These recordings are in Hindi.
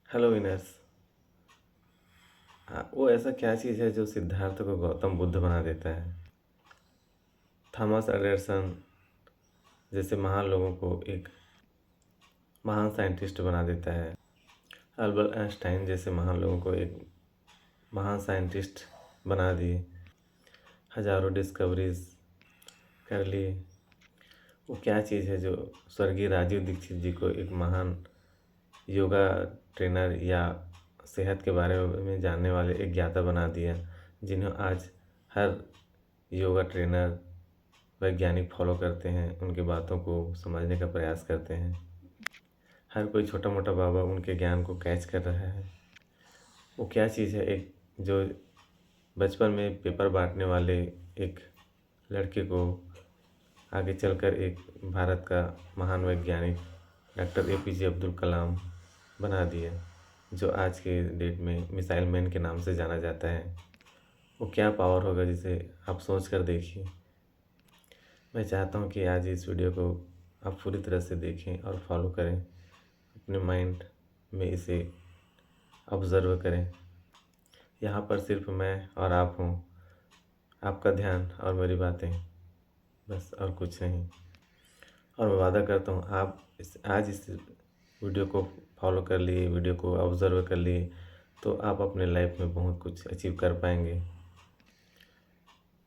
Hello winners. वो ऐसा क्या चीज़ है जो सिद्धार्थ को गौतम बुद्ध बना देता है? थॉमस एडिसन जैसे महान लोगों को एक महान साइंटिस्ट बना देता है। अल्बर्ट आइंस्टाइन जैसे महान लोगों को एक महान साइंटिस्ट बना दिए। हजारों डिस्कवरीज कर लिए। वो क्या चीज़ है जो स्वर्गीय राजीव दीक्षित जी को एक महान योगा ट्रेनर या सेहत के बारे में जानने वाले एक ज्ञाता बना दिया, जिन्हें आज हर योगा ट्रेनर वैज्ञानिक फॉलो करते हैं, उनकी बातों को समझने का प्रयास करते हैं। हर कोई छोटा मोटा बाबा उनके ज्ञान को कैच कर रहा है। वो क्या चीज़ है एक जो बचपन में पेपर बांटने वाले एक लड़के को आगे चलकर एक भारत का महान वैज्ञानिक डॉक्टर APJ अब्दुल कलाम बना दिया, जो आज के डेट में मिसाइल मैन के नाम से जाना जाता है। वो क्या पावर होगा जिसे आप सोच कर देखिए। मैं चाहता हूँ कि आज इस वीडियो को आप पूरी तरह से देखें और फॉलो करें, अपने माइंड में इसे ऑब्ज़र्व करें। यहाँ पर सिर्फ मैं और आप हूँ, आपका ध्यान और मेरी बातें, बस और कुछ नहीं। और मैं वादा करता हूँ आप आज इस वीडियो को फॉलो कर लिए, वीडियो को ऑब्ज़र्व कर लिए, तो आप अपने लाइफ में बहुत कुछ अचीव कर पाएंगे।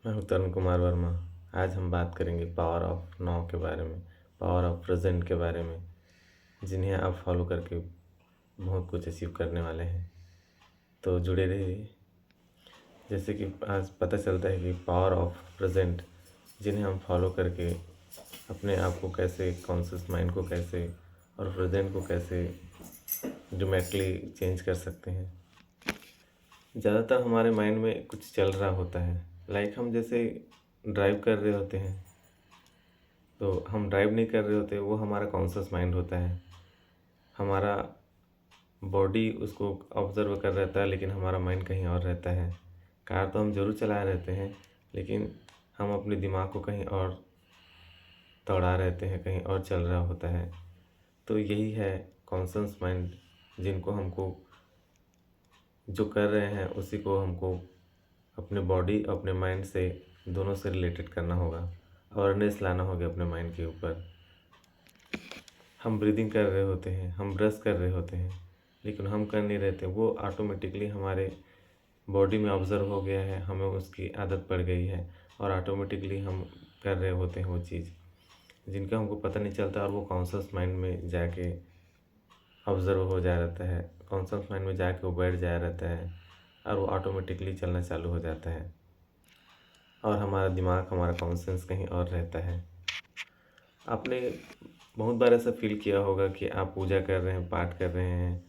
मैं हूँ तरुण कुमार वर्मा। आज हम बात करेंगे पावर ऑफ नाउ के बारे में, पावर ऑफ प्रेजेंट के बारे में, जिन्हें आप फॉलो करके बहुत कुछ अचीव करने वाले हैं। तो जुड़े रहिए। जैसे कि आज पता चलता है कि पावर ऑफ प्रेजेंट, जिन्हें हम फॉलो करके अपने आप को कैसे, कॉन्शियस माइंड को कैसे और प्रेजेंट को कैसे ड्रामेटिकली चेंज कर सकते हैं। ज़्यादातर हमारे माइंड में कुछ चल रहा होता है, लाइक हम जैसे ड्राइव कर रहे होते हैं, तो हम ड्राइव नहीं कर रहे होते, वो हमारा कॉन्शियस माइंड होता है। हमारा बॉडी उसको ऑब्ज़र्व कर रहता है, लेकिन हमारा माइंड कहीं और रहता है। कार तो हम ज़रूर चला रहते हैं, लेकिन हम अपने दिमाग को कहीं और दौड़ा रहते हैं, कहीं और चल रहा होता है। तो यही है कॉन्शियस माइंड, जिनको हमको जो कर रहे हैं उसी को हमको अपने बॉडी, अपने माइंड से, दोनों से रिलेटेड करना होगा। अवेयरनेस लाना होगा अपने माइंड के ऊपर। हम ब्रीदिंग कर रहे होते हैं, हम ब्रश कर रहे होते हैं, लेकिन हम कर नहीं रहते। वो ऑटोमेटिकली हमारे बॉडी में ऑब्ज़र्व हो गया है, हमें उसकी आदत पड़ गई है और ऑटोमेटिकली हम कर रहे होते हैं वो चीज़, जिनका हमको पता नहीं चलता, और वो कॉन्शियस माइंड में जाके ऑब्ज़र्व हो जा रहता है। कॉन्शियस माइंड में जाके वो बैठ जाया रहता है और वो ऑटोमेटिकली चलना चालू हो जाता है, और हमारा दिमाग, हमारा कॉन्शियस कहीं और रहता है। आपने बहुत बार ऐसा फील किया होगा कि आप पूजा कर रहे हैं, पाठ कर रहे हैं,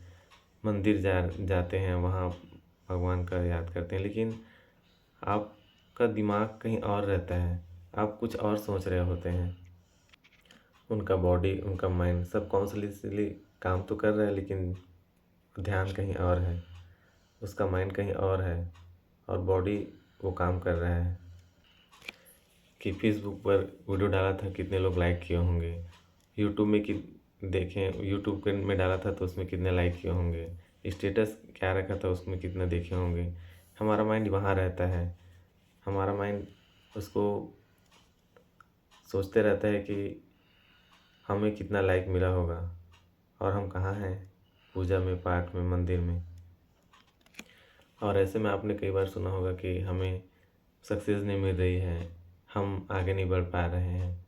मंदिर जाते हैं, वहाँ भगवान का याद करते हैं, लेकिन आपका दिमाग कहीं और रहता है। आप कुछ और सोच रहे होते हैं। उनका बॉडी, उनका माइंड सब कॉन्शियसली काम तो कर रहा है, लेकिन ध्यान कहीं और है, उसका माइंड कहीं और है, और बॉडी वो काम कर रहा है। कि फेसबुक पर वीडियो डाला था, कितने लोग लाइक किए होंगे। यूट्यूब में कि देखें, यूट्यूब में डाला था तो उसमें कितने लाइक किए होंगे। स्टेटस क्या रखा था, उसमें कितने देखे होंगे। हमारा माइंड वहाँ रहता है। हमारा माइंड उसको सोचते रहता है कि हमें कितना लाइक मिला होगा, और हम कहाँ हैं, पूजा में, पाठ में, मंदिर में। और ऐसे में आपने कई बार सुना होगा कि हमें सक्सेस नहीं मिल रही है, हम आगे नहीं बढ़ पा रहे हैं।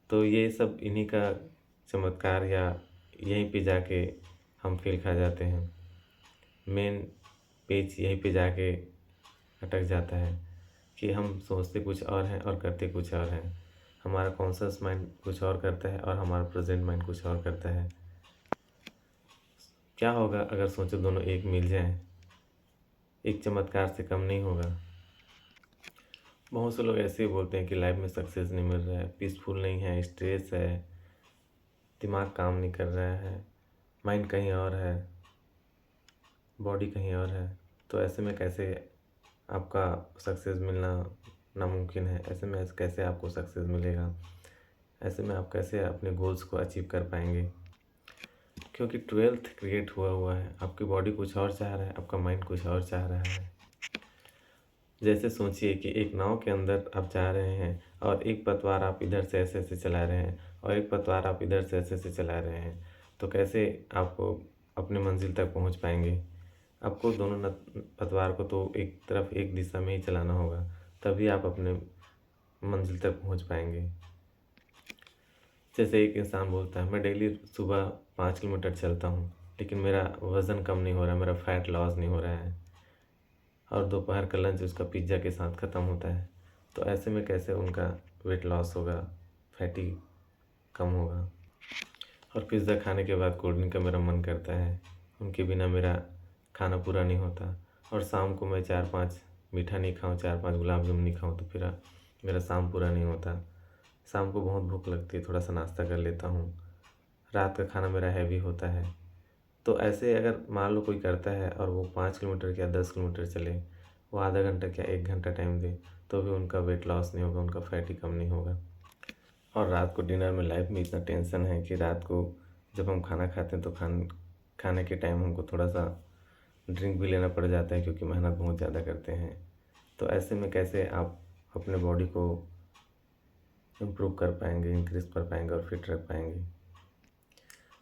तो ये सब इन्हीं का चमत्कार, या यहीं पे जाके हम फेल खा जाते हैं। मेन पेच यहीं पे जाके अटक जाता है कि हम सोचते कुछ और हैं और करते कुछ और हैं। हमारा कॉन्शियस माइंड कुछ और करता है और हमारा प्रेजेंट माइंड कुछ और करता है। क्या होगा अगर सोचो दोनों एक मिल जाएं? एक चमत्कार से कम नहीं होगा। बहुत से लोग ऐसे ही बोलते हैं कि लाइफ में सक्सेस नहीं मिल रहा है, पीसफुल नहीं है, स्ट्रेस है, दिमाग काम नहीं कर रहा है, माइंड कहीं और है, बॉडी कहीं और है। तो ऐसे में कैसे आपका सक्सेस मिलना नामुमकिन है। ऐसे में कैसे आपको सक्सेस मिलेगा? ऐसे में आप कैसे अपने गोल्स को अचीव कर पाएंगे? क्योंकि 12th क्रिएट हुआ हुआ है, आपकी बॉडी कुछ और चाह रहा है, आपका माइंड कुछ और चाह रहा है। जैसे सोचिए कि एक नाव के अंदर आप जा रहे हैं और एक पतवार आप इधर से ऐसे ऐसे चला रहे हैं और एक पतवार आप इधर से ऐसे ऐसे चला रहे हैं, तो कैसे आपको अपने मंजिल तक पहुंच पाएंगे? आपको दोनों पतवार को तो एक तरफ एक दिशा में ही चलाना होगा, तभी आप अपने मंजिल तक पहुंच पाएंगे। जैसे एक इंसान बोलता है मैं डेली सुबह 5 किलोमीटर चलता हूँ, लेकिन मेरा वज़न कम नहीं हो रहा, मेरा फैट लॉस नहीं हो रहा है, और दोपहर का लंच उसका पिज़्ज़ा के साथ ख़त्म होता है, तो ऐसे में कैसे उनका वेट लॉस होगा, फैटी कम होगा? और पिज़्ज़ा खाने के बाद कोल्ड ड्रिंक का मेरा मन करता है, उनके बिना मेरा खाना पूरा नहीं होता। और शाम को मैं 4-5 मीठा नहीं खाऊं, 4-5 गुलाब जामुन नहीं खाऊं, तो फिर मेरा शाम पूरा नहीं होता। शाम को बहुत भूख लगती है, थोड़ा सा नाश्ता कर लेता हूँ, रात का खाना मेरा हैवी होता है। तो ऐसे अगर मान लो कोई करता है और वो 5 किलोमीटर क्या 10 किलोमीटर चले, वो आधा घंटा क्या 1 घंटा टाइम दे, तो भी उनका वेट लॉस नहीं होगा, उनका फैट ही कम नहीं होगा। और रात को डिनर में लाइफ में इतना टेंशन है कि रात को जब हम खाना खाते हैं तो खाने के टाइम हमको थोड़ा सा ड्रिंक भी लेना पड़ जाता है, क्योंकि मेहनत बहुत ज़्यादा करते हैं। तो ऐसे में कैसे आप अपने बॉडी को इम्प्रूव कर पाएंगे, इंक्रीज़ कर पाएंगे और फिट रख पाएंगे?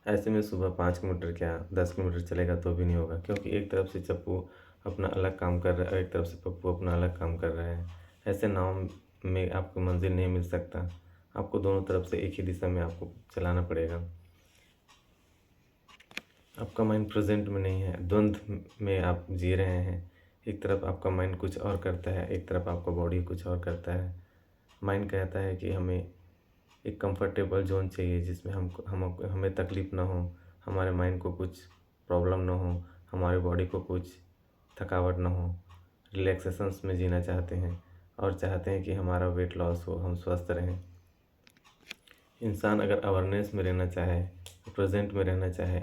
ऐसे में सुबह 5 किलोमीटर क्या 10 किलोमीटर चलेगा तो भी नहीं होगा, क्योंकि एक तरफ से चप्पू अपना अलग काम कर रहा है और एक तरफ से पप्पू अपना अलग काम कर रहा है। ऐसे नाव में आपको मंजिल नहीं मिल सकता, आपको दोनों तरफ से एक ही दिशा में आपको चलाना पड़ेगा। आपका माइंड प्रेजेंट में नहीं है, द्वंद्व में आप जी रहे हैं। एक तरफ आपका माइंड कुछ और करता है, एक तरफ आपका बॉडी कुछ और करता है। माइंड कहता है कि हमें एक कंफर्टेबल जोन चाहिए जिसमें हमें तकलीफ़ ना हो, हमारे माइंड को कुछ प्रॉब्लम ना हो, हमारे बॉडी को कुछ थकावट ना हो। रिलैक्सेशंस में जीना चाहते हैं और चाहते हैं कि हमारा वेट लॉस हो, हम स्वस्थ रहें। इंसान अगर अवेयरनेस में रहना चाहे, प्रेजेंट में रहना चाहे,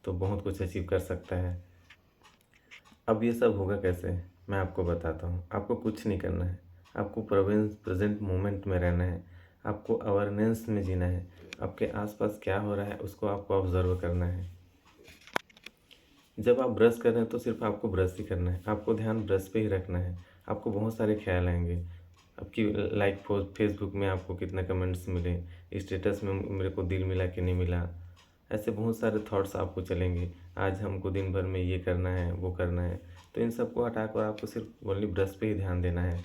तो बहुत कुछ अचीव कर सकता है। अब ये सब होगा कैसे, मैं आपको बताता हूँ। आपको कुछ नहीं करना है, आपको प्रेजेंट मोमेंट में रहना है, आपको अवेयरनेस में जीना है। आपके आसपास क्या हो रहा है उसको आपको ऑब्जर्व करना है। जब आप ब्रश कर रहे हैं तो सिर्फ आपको ब्रश ही करना है, आपको ध्यान ब्रश पे ही रखना है। आपको बहुत सारे ख्याल आएंगे, आपकी लाइक फेसबुक में आपको कितने कमेंट्स मिले, स्टेटस में मेरे को दिल मिला कि नहीं मिला, ऐसे बहुत सारे थॉट्स आपको चलेंगे। आज हमको दिन भर में ये करना है, वो करना है, तो इन सबको हटाकर आपको सिर्फ ओनली ब्रश पे ही ध्यान देना है।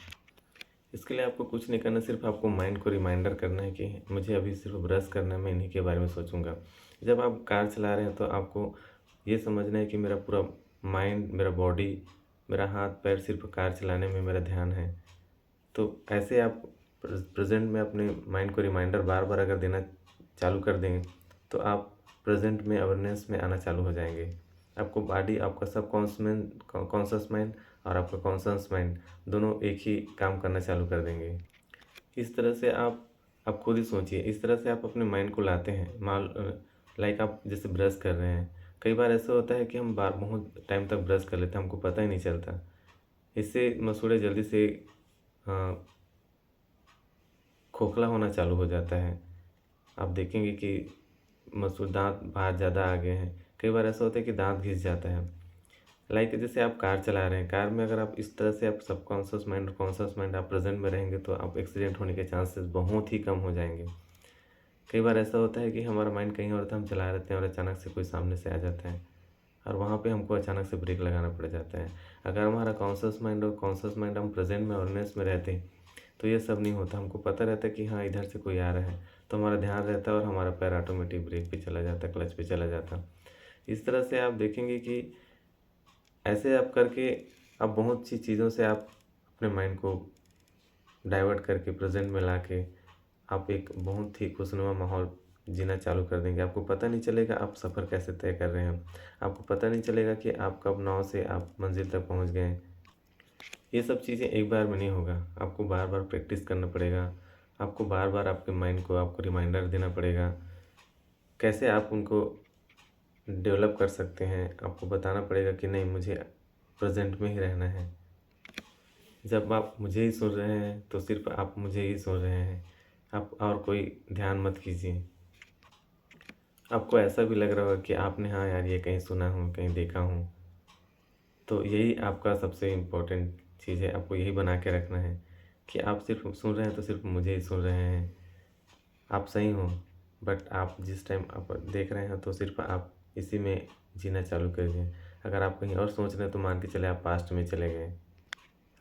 इसके लिए आपको कुछ नहीं करना, सिर्फ आपको माइंड को रिमाइंडर करना है कि मुझे अभी सिर्फ ब्रश करना है, मैं इन्हीं के बारे में सोचूंगा। जब आप कार चला रहे हैं तो आपको ये समझना है कि मेरा पूरा माइंड, मेरा बॉडी, मेरा हाथ पैर सिर्फ कार चलाने में मेरा ध्यान है। तो ऐसे आप प्रेजेंट में अपने माइंड को रिमाइंडर बार बार अगर देना चालू कर देंगे तो आप प्रेजेंट में अवेयरनेस में आना चालू हो जाएंगे। आपको बॉडी, आपका सब कॉन्शियस माइंड और आपका कॉन्शियस माइंड दोनों एक ही काम करना चालू कर देंगे। इस तरह से आप खुद ही सोचिए, इस तरह से आप अपने माइंड को लाते हैं। लाइक आप जैसे ब्रश कर रहे हैं, कई बार ऐसा होता है कि हम बार बहुत टाइम तक ब्रश कर लेते हैं, हमको पता ही नहीं चलता। इससे मसूड़े जल्दी से खोखला होना चालू हो जाता है। आप देखेंगे कि दांत बाहर ज़्यादा आ गए हैं। कई बार ऐसा होता है कि दांत घिस जाता है। लाइक जैसे आप कार चला रहे हैं, कार में अगर आप इस तरह से आप सबकॉन्शियस माइंड और कॉन्शियस माइंड आप प्रेजेंट में रहेंगे तो आप एक्सीडेंट होने के चांसेस बहुत ही कम हो जाएंगे। कई बार ऐसा होता है कि हमारा माइंड कहीं और था, हम चला रहते हैं और अचानक से कोई सामने से आ जाता है और वहाँ पे हमको अचानक से ब्रेक लगाना पड़ जाता है। अगर हमारा कॉन्शियस माइंड हम प्रेजेंट में अवेयरनेस में रहते हैं तो ये सब नहीं होता। हमको पता रहता है कि हाँ इधर से कोई आ रहा है, तो हमारा ध्यान रहता है और हमारा पैर ऑटोमेटिक ब्रेक पे चला जाता है, क्लच पे चला जाता है। इस तरह से आप देखेंगे कि ऐसे आप करके आप बहुत सी चीज़ों से आप अपने माइंड को डाइवर्ट करके प्रेजेंट में ला के आप एक बहुत ही खुशनुमा माहौल जीना चालू कर देंगे। आपको पता नहीं चलेगा आप सफ़र कैसे तय कर रहे हैं, आपको पता नहीं चलेगा कि आप कब नाव से आप मंजिल तक पहुंच गए। ये सब चीज़ें एक बार में नहीं होगा, आपको बार बार प्रैक्टिस करना पड़ेगा। आपको बार बार आपके माइंड को आपको रिमाइंडर देना पड़ेगा। कैसे आप उनको डेवलप कर सकते हैं, आपको बताना पड़ेगा कि नहीं मुझे प्रेजेंट में ही रहना है। जब आप मुझे ही सुन रहे हैं तो सिर्फ आप मुझे ही सुन रहे हैं, आप और कोई ध्यान मत कीजिए। आपको ऐसा भी लग रहा होगा कि आपने हाँ यार ये कहीं सुना हूँ, कहीं देखा हूँ। तो यही आपका सबसे इम्पोर्टेंट चीज़ है, आपको यही बना के रखना है कि आप सिर्फ सुन रहे हैं तो सिर्फ मुझे ही सुन रहे हैं। आप सही हो, बट आप जिस टाइम आप देख रहे हैं तो सिर्फ आप इसी में जीना चालू करिए। अगर आप कहीं और सोच रहे हैं तो मान के चले आप पास्ट में चले गए।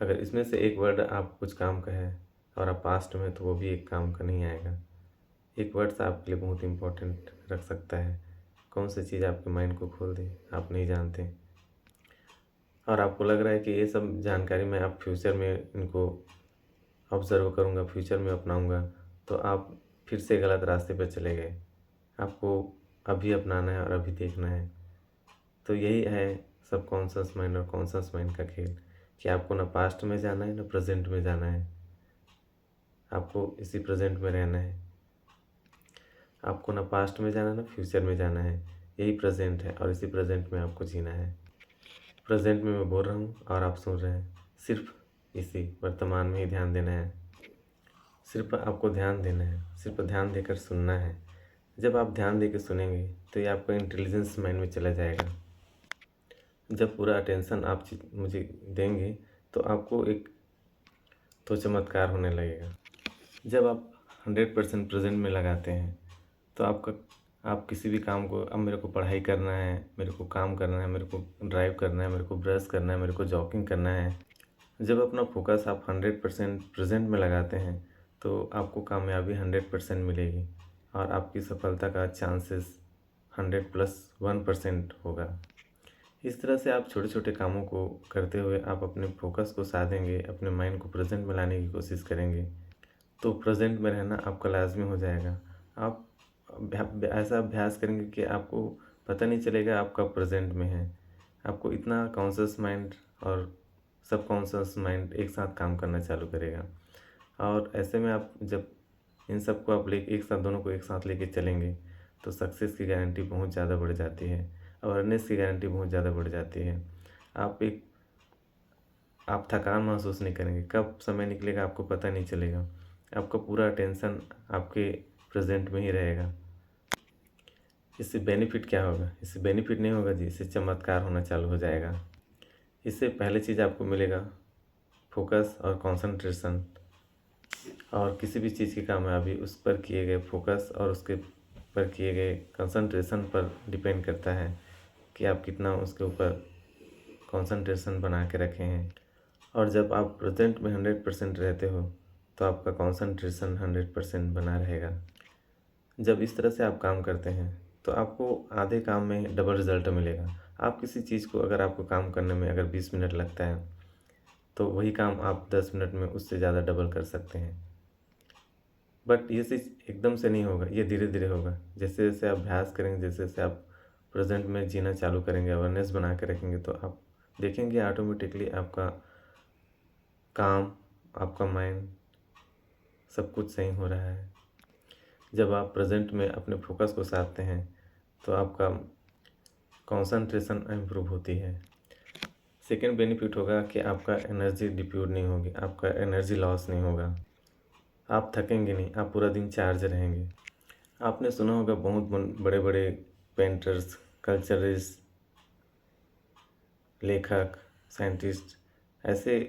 अगर इसमें से एक वर्ड आप कुछ काम का है और आप पास्ट में, तो वो भी एक काम का नहीं आएगा। एक वर्ड्स आपके लिए बहुत इम्पोर्टेंट रख सकता है। कौन सी चीज़ आपके माइंड को खोल दे आप नहीं जानते, और आपको लग रहा है कि ये सब जानकारी मैं आप फ्यूचर में इनको ऑब्ज़र्व करूँगा, फ्यूचर में अपनाऊँगा, तो आप फिर से गलत रास्ते पर चले गए। आपको अभी अपनाना है और अभी देखना है। तो यही है सबकॉन्शियस माइंड और कॉन्शियस माइंड का खेल, कि आपको ना पास्ट में जाना है ना प्रेजेंट में जाना है। आपको इसी प्रेजेंट में रहना है। आपको ना पास्ट में जाना है ना फ्यूचर में जाना है। यही प्रेजेंट है और इसी प्रेजेंट में आपको जीना है। प्रेजेंट में मैं बोल रहा हूँ और आप सुन रहे हैं, सिर्फ इसी वर्तमान में ही ध्यान देना है। सिर्फ आपको ध्यान देना है, सिर्फ ध्यान देकर सुनना है। जब आप ध्यान देकर सुनेंगे तो ये आपका इंटेलिजेंस माइंड में चला जाएगा। जब पूरा अटेंशन आप मुझे देंगे तो आपको एक तो चमत्कार होने लगेगा। जब आप 100% प्रेजेंट में लगाते हैं तो आप किसी भी काम को, अब मेरे को पढ़ाई करना है, मेरे को काम करना है, मेरे को ड्राइव करना है, मेरे को ब्रश करना है, मेरे को जॉगिंग करना है। जब अपना फोकस आप 100% प्रेजेंट में लगाते हैं तो आपको कामयाबी 100% मिलेगी और आपकी सफलता का चांसेस 100+1% होगा। इस तरह से आप छोटे छोटे कामों को करते हुए आप अपने फोकस को साधेंगे, अपने माइंड को प्रेजेंट में लाने की कोशिश करेंगे, तो प्रेजेंट में रहना आपका लाजमी हो जाएगा। आप ऐसा अभ्यास करेंगे कि आपको पता नहीं चलेगा आप कब प्रेजेंट में हैं। आपको इतना कॉन्शियस माइंड और सबकॉन्शियस माइंड एक साथ काम करना चालू करेगा, और ऐसे में आप जब इन सबको आप एक साथ, दोनों को एक साथ लेके चलेंगे तो सक्सेस की गारंटी बहुत ज़्यादा बढ़ जाती है, अवेयरनेस की गारंटी बहुत ज़्यादा बढ़ जाती है। आप थकान महसूस नहीं करेंगे, कब समय निकलेगा आपको पता नहीं चलेगा। आपका पूरा अटेंशन आपके प्रेजेंट में ही रहेगा। इससे बेनिफिट क्या होगा? इससे बेनिफिट नहीं होगा जी, इससे चमत्कार होना चालू हो जाएगा। इससे पहले चीज़ आपको मिलेगा फोकस और कंसंट्रेशन, और किसी भी चीज़ की कामयाबी उस पर किए गए फोकस और उसके पर किए गए कंसंट्रेशन पर डिपेंड करता है कि आप कितना उसके ऊपर कंसंट्रेशन बना के रखे हैं। और जब आप प्रेजेंट में 100% रहते हो तो आपका कंसंट्रेशन 100% बना रहेगा। जब इस तरह से आप काम करते हैं तो आपको आधे काम में डबल रिज़ल्ट मिलेगा। आप किसी चीज़ को, अगर आपको काम करने में अगर 20 मिनट लगता है तो वही काम आप 10 मिनट में उससे ज़्यादा डबल कर सकते हैं। बट ये चीज़ एकदम से नहीं होगा, ये धीरे धीरे होगा। जैसे जैसे आप अभ्यास करेंगे, जैसे जैसे आप प्रेजेंट में जीना चालू करेंगे, अवेयरनेस बना के रखेंगे, तो आप देखेंगे ऑटोमेटिकली आपका काम, आपका माइंड, सब कुछ सही हो रहा है। जब आप प्रेजेंट में अपने फोकस को साधते हैं तो आपका कंसंट्रेशन इम्प्रूव होती है। सेकेंड बेनिफिट होगा कि आपका एनर्जी डिप्यूट नहीं होगी, आपका एनर्जी लॉस नहीं होगा। आप थकेंगे नहीं, आप पूरा दिन चार्ज रहेंगे। आपने सुना होगा बहुत बड़े बड़े पेंटर्स, कल्चरिस्ट, लेखक, साइंटिस्ट ऐसे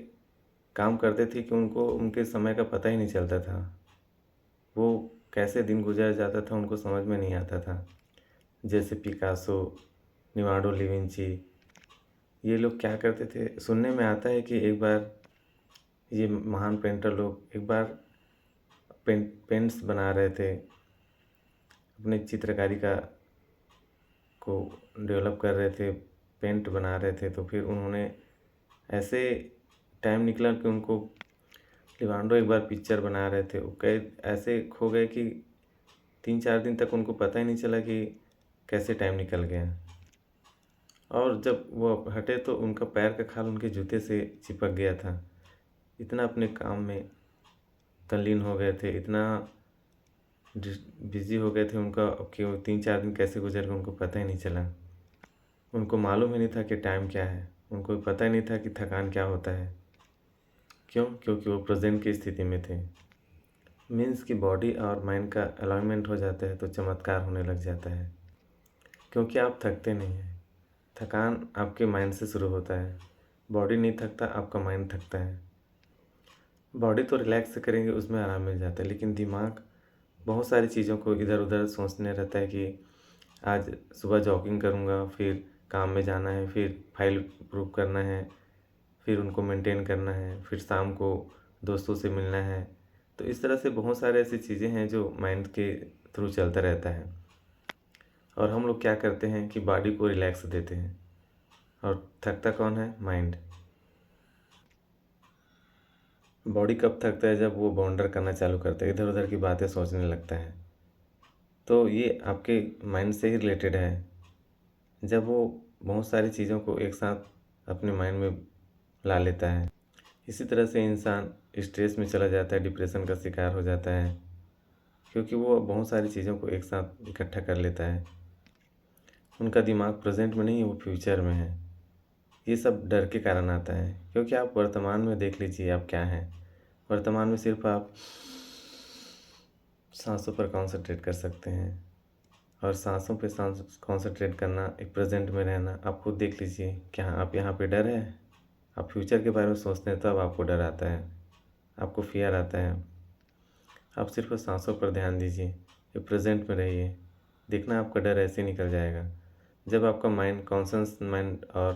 काम करते थे कि उनको उनके समय का पता ही नहीं चलता था। वो कैसे दिन गुजर जाता था उनको समझ में नहीं आता था। जैसे पिकासो, लियोनार्डो विंची, ये लोग क्या करते थे, सुनने में आता है कि एक बार ये महान पेंटर लोग एक बार पेंट्स बना रहे थे, अपने चित्रकारी का को डेवलप कर रहे थे, पेंट बना रहे थे। तो फिर उन्होंने ऐसे टाइम निकला कि उनको, लियोनार्डो एक बार पिक्चर बना रहे थे, वो कई ऐसे खो गए कि 3-4 दिन तक उनको पता ही नहीं चला कि कैसे टाइम निकल गया। और जब वो हटे तो उनका पैर का खाल उनके जूते से चिपक गया था। इतना अपने काम में तल्लीन हो गए थे, इतना बिजी हो गए थे उनका कि वो 3-4 दिन कैसे गुजर गए उनको पता ही नहीं चला। उनको मालूम ही नहीं था कि टाइम क्या है, उनको पता ही नहीं था कि थकान क्या होता है। क्यों? क्योंकि वो प्रेजेंट की स्थिति में थे। मीन्स कि बॉडी और माइंड का अलाइनमेंट हो जाता है तो चमत्कार होने लग जाता है। क्योंकि आप थकते नहीं हैं। थकान आपके माइंड से शुरू होता है। बॉडी नहीं थकता, आपका माइंड थकता है। बॉडी तो रिलैक्स करेंगे, उसमें आराम मिल जाता है, लेकिन दिमाग बहुत सारी चीज़ों को इधर उधर सोचने रहता है कि आज सुबह जॉगिंग करूँगा, फिर काम में जाना है, फिर फाइल प्रूव करना है, फिर उनको मेंटेन करना है, फिर शाम को दोस्तों से मिलना है। तो इस तरह से बहुत सारे ऐसी चीज़ें हैं जो माइंड के थ्रू चलता रहता है। और हम लोग क्या करते हैं कि बॉडी को रिलैक्स देते हैं, और थकता कौन है? माइंड। बॉडी कब थकता है? जब वो बॉन्डर करना चालू करता है, इधर उधर की बातें सोचने लगता है। तो ये आपके माइंड से ही रिलेटेड है। जब वो बहुत सारी चीज़ों को एक साथ अपने माइंड में ला लेता है, इसी तरह से इंसान स्ट्रेस में चला जाता है, डिप्रेशन का शिकार हो जाता है, क्योंकि वो बहुत सारी चीज़ों को एक साथ इकट्ठा कर लेता है। उनका दिमाग प्रेजेंट में नहीं है, वो फ्यूचर में है। ये सब डर के कारण आता है, क्योंकि आप वर्तमान में देख लीजिए आप क्या हैं। वर्तमान में सिर्फ आप सांसों पर कॉन्सेंट्रेट कर सकते हैं, और सांसों पे सांस कॉन्सेंट्रेट करना, एक प्रेजेंट में रहना। आप खुद देख लीजिए, क्या आप यहाँ पे डर है? आप फ्यूचर के बारे में सोचते हैं तब आपको डर आता है, आपको फियर आता है। आप सिर्फ सांसों पर ध्यान दीजिए, ये प्रेजेंट में रहिए, देखना आपका डर ऐसे निकल जाएगा। जब आपका माइंड, कॉन्शियस माइंड और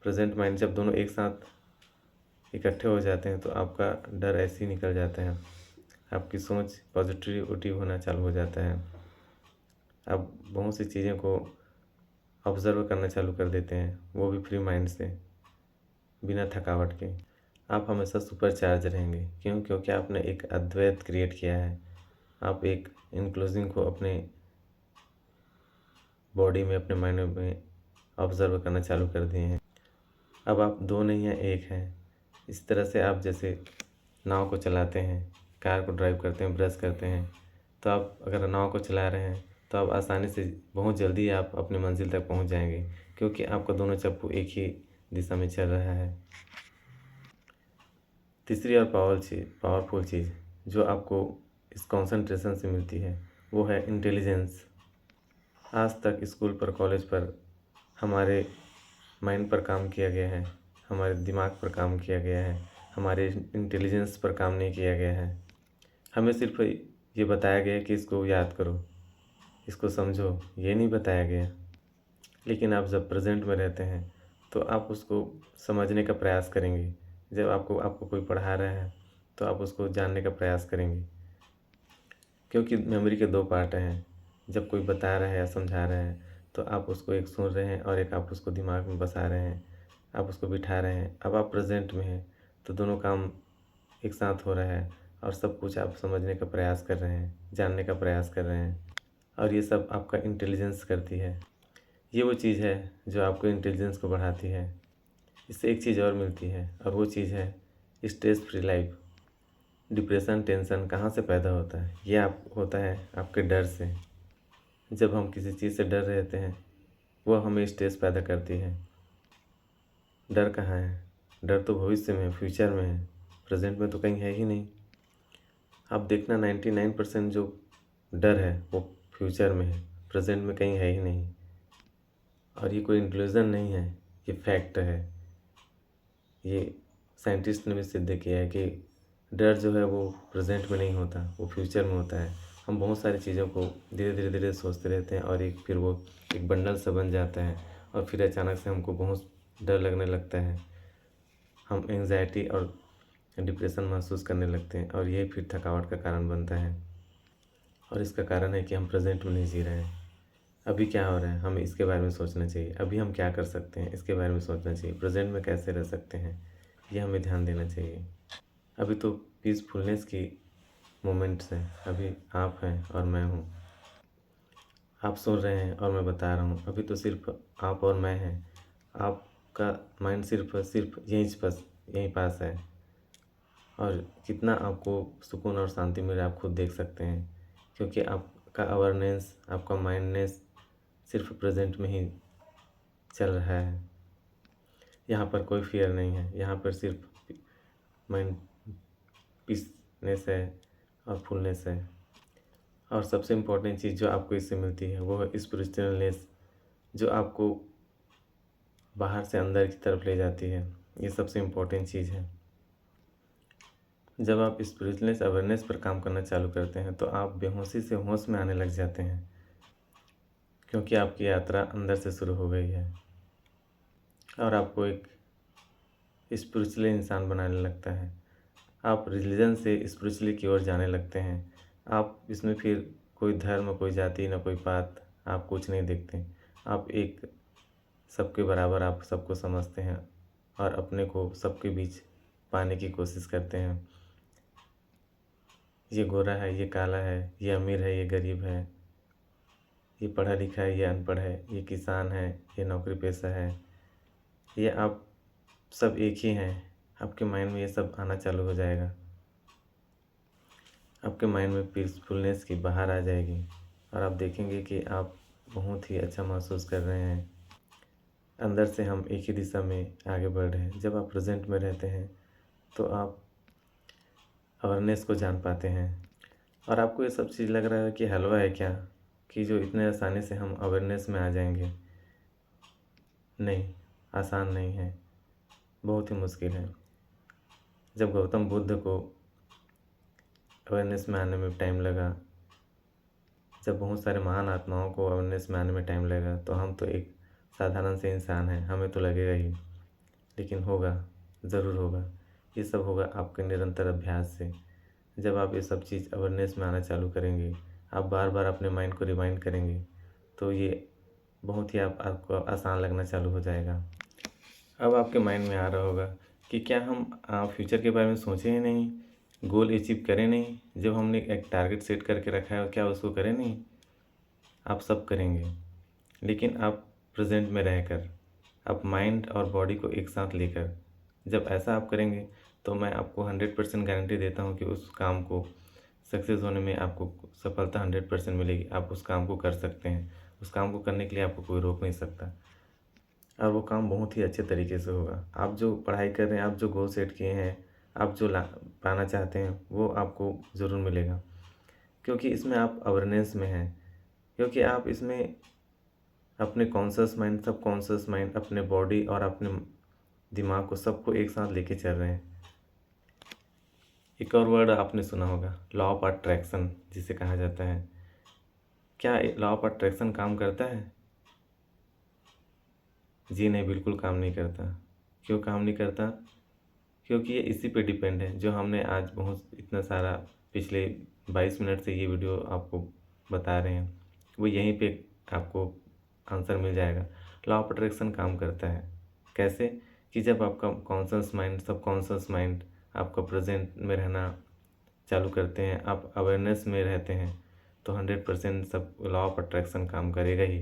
प्रेजेंट माइंड जब दोनों एक साथ इकट्ठे हो जाते हैं तो आपका डर ऐसे ही निकल जाता है। आपकी सोच पॉजिटिविटी होना चालू हो जाता है। आप बहुत सी चीज़ों को ऑब्ज़र्व करना चालू कर देते हैं, वो भी फ्री माइंड से, बिना थकावट के। आप हमेशा सुपर चार्ज रहेंगे। क्यों? क्योंकि आपने एक अद्वैत क्रिएट किया है। आप एक इंक्लूजिंग को अपने बॉडी में, अपने माइंड में ऑब्ज़र्व करना चालू कर दिए हैं। अब आप दो नहीं हैं, एक हैं। इस तरह से आप जैसे नाव को चलाते हैं, कार को ड्राइव करते हैं, ब्रश करते हैं, तो आप अगर नाव को चला रहे हैं तो आप आसानी से, बहुत जल्दी आप अपनी मंजिल तक पहुंच जाएंगे, क्योंकि आपका दोनों चप्पू एक ही दिशा में चल रहा है। तीसरी और पावरफुल चीज़ जो आपको इस कंसंट्रेशन से मिलती है, वो है इंटेलिजेंस। आज तक स्कूल पर, कॉलेज पर हमारे माइंड पर काम किया गया है, हमारे दिमाग पर काम किया गया है, हमारे इंटेलिजेंस पर काम नहीं किया गया है। हमें सिर्फ ये बताया गया है कि इसको याद करो, इसको समझो, ये नहीं बताया गया। लेकिन आप जब प्रेजेंट में रहते हैं तो आप उसको समझने का प्रयास करेंगे। जब आपको कोई पढ़ा रहा है तो आप उसको जानने का प्रयास करेंगे, क्योंकि मेमोरी के दो पार्ट हैं। जब कोई बता रहा है या समझा रहा है तो आप उसको एक सुन रहे हैं, और एक आप उसको दिमाग में बसा रहे हैं, आप उसको बिठा रहे हैं। अब आप प्रेजेंट में हैं तो दोनों काम एक साथ हो रहा है, और सब कुछ आप समझने का प्रयास कर रहे हैं, जानने का प्रयास कर रहे हैं, और ये सब आपका इंटेलिजेंस करती है। ये वो चीज़ है जो आपको इंटेलिजेंस को बढ़ाती है। इससे एक चीज़ और मिलती है, और वो चीज़ है stress free life. Depression, tension कहाँ से पैदा होता है? ये आप होता है आपके डर से। जब हम किसी चीज़ से डर रहते हैं, वो हमें स्ट्रेस पैदा करती है। डर कहाँ है? डर तो भविष्य में है, फ्यूचर में है, प्रेजेंट में तो कहीं है ही नहीं। आप देखना 99% जो डर है वो फ्यूचर में है, प्रेजेंट में कहीं है ही नहीं। और ये कोई इंक्लूजन नहीं है, ये फैक्ट है। ये साइंटिस्ट ने भी सिद्ध किया है कि डर जो है वो प्रेजेंट में नहीं होता, वो फ्यूचर में होता है। हम बहुत सारी चीज़ों को धीरे धीरे सोचते रहते हैं, और फिर वो एक बंडल सा बन जाता है, और फिर अचानक से हमको बहुत डर लगने लगता है। हम एंजाइटी और डिप्रेशन महसूस करने लगते हैं, और ये फिर थकावट का कारण बनता है। और इसका कारण है कि हम प्रेजेंट में नहीं जी रहे हैं। अभी क्या हो रहा है, हमें इसके बारे में सोचना चाहिए। अभी हम क्या कर सकते हैं, इसके बारे में सोचना चाहिए। प्रेजेंट में कैसे रह सकते हैं, ये हमें ध्यान देना चाहिए। अभी तो पीसफुलनेस की मोमेंट्स हैं। अभी आप हैं और मैं हूँ, आप सुन रहे हैं और मैं बता रहा हूँ। अभी तो सिर्फ आप और मैं हैं। आपका माइंड सिर्फ यहीं पास है, और कितना आपको सुकून और शांति मिले आप खुद देख सकते हैं, क्योंकि आपका अवेयरनेस, आपका माइंडनेस सिर्फ प्रेजेंट में ही चल रहा है। यहाँ पर कोई फियर नहीं है, यहाँ पर सिर्फ माइंड पीसनेस है और फुलनेस है। और सबसे इम्पोर्टेंट चीज़ जो आपको इससे मिलती है वो है स्पिरिचुअलनेस। जो आपको बाहर से अंदर की तरफ ले जाती है। ये सबसे इम्पोर्टेंट चीज़ है। जब आप स्पिरिचुअलनेस अवेयरनेस पर काम करना चालू करते हैं तो आप बेहोशी से होश में आने लग जाते हैं, क्योंकि आपकी यात्रा अंदर से शुरू हो गई है और आपको एक स्पिरिचुअल इंसान बनाने लगता है। आप रिलीजन से स्पिरिचुअली की ओर जाने लगते हैं। आप इसमें फिर कोई धर्म, कोई जाति, ना कोई पात, आप कुछ नहीं देखते। आप एक सबके बराबर आप सबको समझते हैं और अपने को सबके बीच पाने की कोशिश करते हैं। ये गोरा है, ये काला है, ये अमीर है, ये गरीब है, ये पढ़ा लिखा है, ये अनपढ़ है, ये किसान है, ये नौकरी पेशा है, ये आप सब एक ही हैं। आपके माइंड में ये सब आना चालू हो जाएगा। आपके माइंड में पीसफुलनेस की बाहर आ जाएगी और आप देखेंगे कि आप बहुत ही अच्छा महसूस कर रहे हैं। अंदर से हम एक ही दिशा में आगे बढ़ रहे हैं। जब आप प्रेजेंट में रहते हैं तो आप अवेयरनेस को जान पाते हैं और आपको ये सब चीज़ लग रहा है कि हलवा है क्या, कि जो इतने आसानी से हम अवेयरनेस में आ जाएंगे। नहीं, आसान नहीं है, बहुत ही मुश्किल है। जब गौतम बुद्ध को अवेयरनेस में आने में टाइम लगा, जब बहुत सारे महान आत्माओं को अवेयरनेस में आने में टाइम लगा, तो हम तो एक साधारण से इंसान हैं, हमें तो लगेगा ही। लेकिन होगा, ज़रूर होगा। ये सब होगा आपके निरंतर अभ्यास से। जब आप ये सब चीज़ अवेयरनेस में आना चालू करेंगे, आप बार बार अपने माइंड को रिमाइंड करेंगे, तो ये बहुत ही आपको आसान लगना चालू हो जाएगा। अब आपके माइंड में आ रहा होगा कि क्या हम फ्यूचर के बारे में सोचे ही नहीं, गोल अचीव करें नहीं? जब हमने एक टारगेट सेट करके रखा है, क्या उसको करें नहीं? आप सब करेंगे, लेकिन आप प्रेजेंट में रहकर, आप माइंड और बॉडी को एक साथ लेकर जब ऐसा आप करेंगे, तो मैं आपको 100% गारंटी देता हूँ कि उस काम को सक्सेस होने में आपको सफलता 100% मिलेगी। आप उस काम को कर सकते हैं। उस काम को करने के लिए आपको कोई रोक नहीं सकता और वो काम बहुत ही अच्छे तरीके से होगा। आप जो पढ़ाई कर रहे हैं, आप जो गोल सेट किए हैं, आप जो पाना चाहते हैं, वो आपको ज़रूर मिलेगा, क्योंकि इसमें आप अवेयरनेस में हैं। क्योंकि आप इसमें अपने कॉन्शियस माइंड, सब कॉन्शियस माइंड, अपने बॉडी और अपने दिमाग को सबको एक साथ लेके चल रहे हैं। एक और वर्ड आपने सुना होगा, लॉ ऑफ अट्रैक्शन, जिसे कहा जाता है। क्या लॉ ऑफ अट्रैक्शन काम करता है? जी नहीं, बिल्कुल काम नहीं करता। क्यों काम नहीं करता? क्योंकि ये इसी पे डिपेंड है जो हमने आज बहुत इतना सारा पिछले 22 मिनट से ये वीडियो आपको बता रहे हैं, वो यहीं पे आपको आंसर मिल जाएगा। लॉ ऑफ अट्रैक्शन काम करता है कैसे? कि जब आपका कॉन्शियस माइंड, सब कॉन्शियस माइंड आपका प्रेजेंट में रहना चालू करते हैं, आप अवेयरनेस में रहते हैं, तो 100% सब लॉ ऑफ अट्रैक्शन काम करेगा ही।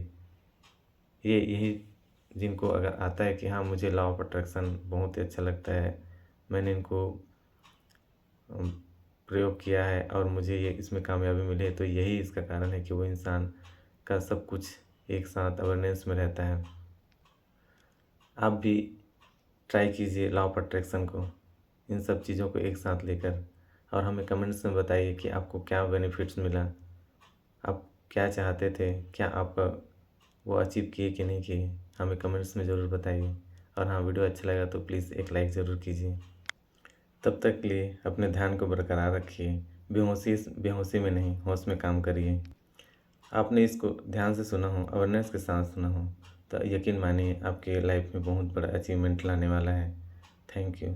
यही जिनको अगर आता है कि हाँ, मुझे लॉ ऑफ अट्रैक्शन बहुत ही अच्छा लगता है, मैंने इनको प्रयोग किया है और मुझे ये इसमें कामयाबी मिली है, तो यही इसका कारण है कि वो इंसान का सब कुछ एक साथ अवेयरनेस में रहता है। आप भी ट्राई कीजिए लॉ ऑफ अट्रैक्शन को, इन सब चीज़ों को एक साथ लेकर, और हमें कमेंट्स में बताइए कि आपको क्या बेनिफिट्स मिला, आप क्या चाहते थे, क्या आपका वो अचीव किए कि नहीं किए, हमें कमेंट्स में ज़रूर बताइए। और हाँ, वीडियो अच्छा लगा तो प्लीज़ एक लाइक ज़रूर कीजिए। तब तक के लिए अपने ध्यान को बरकरार रखिए। बेहोशी में नहीं, होश में काम करिए। आपने इसको ध्यान से सुना हो, अवेयरनेस के साथ सुना हो, तो यकीन मानिए आपके लाइफ में बहुत बड़ा अचीवमेंट लाने वाला है। Thank you.